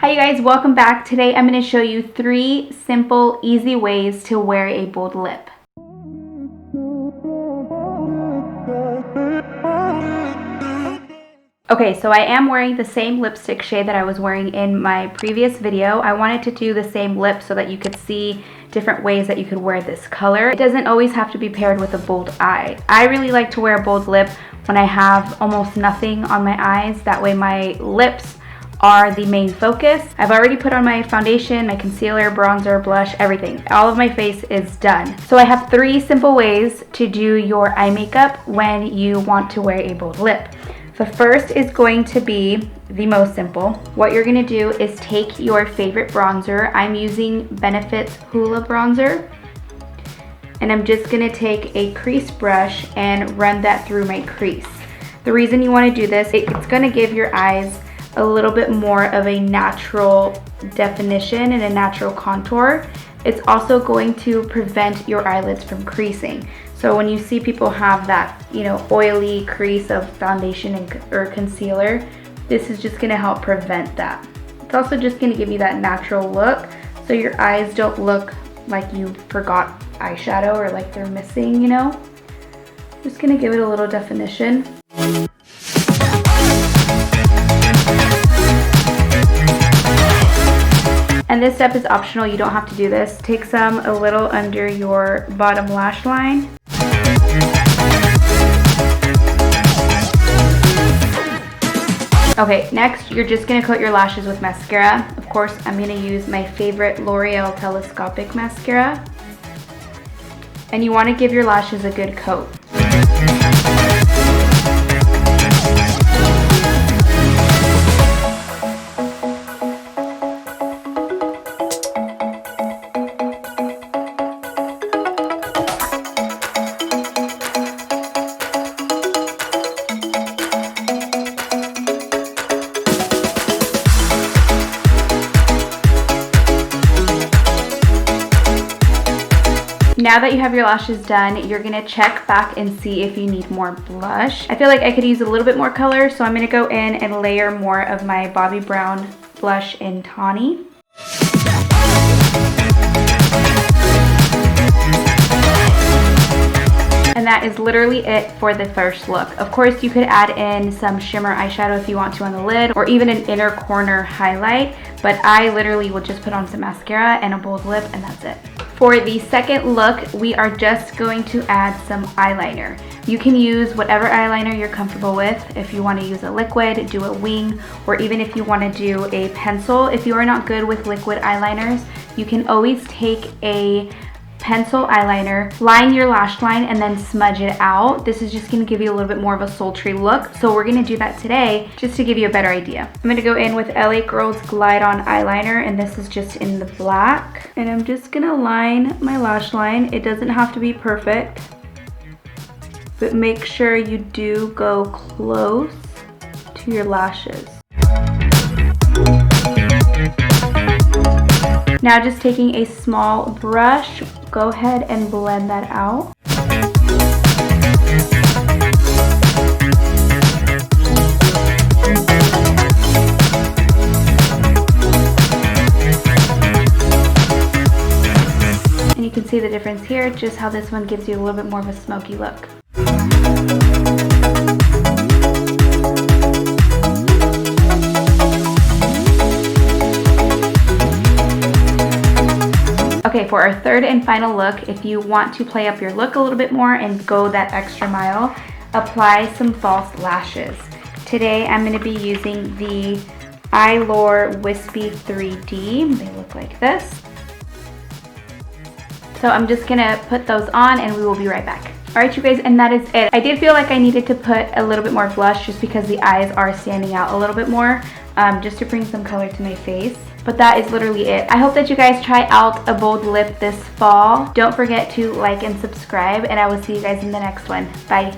Hi you guys, welcome back. Today I'm going to show you 3 simple, easy ways to wear a bold lip. Okay, so I am wearing the same lipstick shade that I was wearing in my previous video. I wanted to do the same lip so that you could see different ways that you could wear this color. It doesn't always have to be paired with a bold eye. I really like to wear a bold lip when I have almost nothing on my eyes. That way my lips are the main focus. I've already put on my foundation, my concealer, bronzer, blush, everything. All of my face is done. So I have 3 simple ways to do your eye makeup when you want to wear a bold lip. The first is going to be the most simple. What you're gonna do is take your favorite bronzer. I'm using Benefit's Hoola bronzer. And I'm just gonna take a crease brush and run that through my crease. The reason you wanna do this, it's gonna give your eyes a little bit more of a natural definition and a natural contour. It's also going to prevent your eyelids from creasing. So when you see people have that, oily crease of foundation or concealer, this is just gonna help prevent that. It's also just gonna give you that natural look so your eyes don't look like you forgot eyeshadow or like they're missing, Just gonna give it a little definition. And this step is optional, you don't have to do this. Take some a little under your bottom lash line. Okay, next you're just gonna coat your lashes with mascara. Of course, I'm gonna use my favorite L'Oreal Telescopic Mascara. And you wanna give your lashes a good coat. Now that you have your lashes done, you're gonna check back and see if you need more blush. I feel like I could use a little bit more color, so I'm gonna go in and layer more of my Bobbi Brown blush in Tawny. And that is literally it for the first look. Of course, you could add in some shimmer eyeshadow if you want to on the lid, or even an inner corner highlight, but I literally will just put on some mascara and a bold lip, and that's it. For the second look, we are just going to add some eyeliner. You can use whatever eyeliner you're comfortable with. If you want to use a liquid, do a wing, or even if you want to do a pencil. If you are not good with liquid eyeliners, you can always take a pencil eyeliner, line your lash line, and then smudge it out. This is just gonna give you a little bit more of a sultry look. So we're gonna do that today just to give you a better idea. I'm gonna go in with LA Girl's Glide On eyeliner, and this is just in the black. And I'm just gonna line my lash line. It doesn't have to be perfect, but make sure you do go close to your lashes. Now just taking a small brush, go ahead and blend that out. And you can see the difference here, just how this one gives you a little bit more of a smoky look. Okay, for our third and final look, if you want to play up your look a little bit more and go that extra mile, apply some false lashes. Today I'm going to be using the Eyelure Wispy 3D. They look like this. So I'm just going to put those on and we will be right back. Alright you guys, and that is it. I did feel like I needed to put a little bit more blush just because the eyes are standing out a little bit more, just to bring some color to my face. But that is literally it. I hope that you guys try out a bold lip this fall. Don't forget to like and subscribe, and I will see you guys in the next one. Bye.